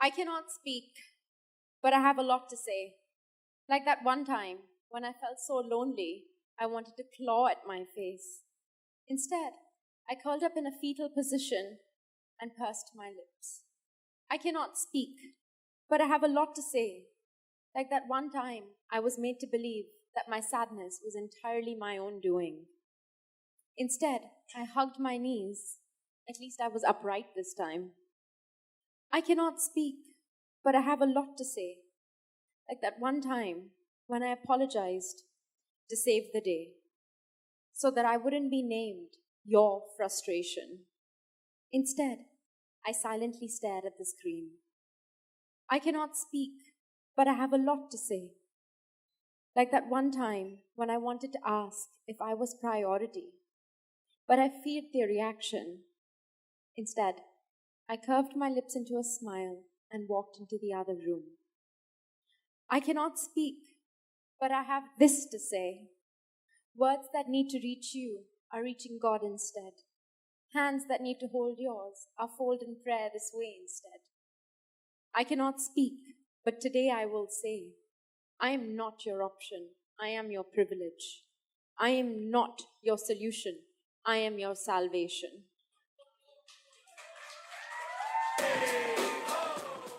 I cannot speak, but I have a lot to say. Like that one time when I felt so lonely, I wanted to claw at my face. Instead, I curled up in a fetal position and pursed my lips. I cannot speak, but I have a lot to say. Like that one time I was made to believe that my sadness was entirely my own doing. Instead, I hugged my knees. At least I was upright this time. I cannot speak, but I have a lot to say. Like that one time when I apologized to save the day, so that I wouldn't be named your frustration. Instead, I silently stared at the screen. I cannot speak, but I have a lot to say. Like that one time when I wanted to ask if I was priority, but I feared their reaction. Instead, I curved my lips into a smile and walked into the other room. I cannot speak, but I have this to say. Words that need to reach you are reaching God instead. Hands that need to hold yours are folded in prayer this way instead. I cannot speak, but today I will say, I am not your option. I am your privilege. I am not your solution. I am your salvation.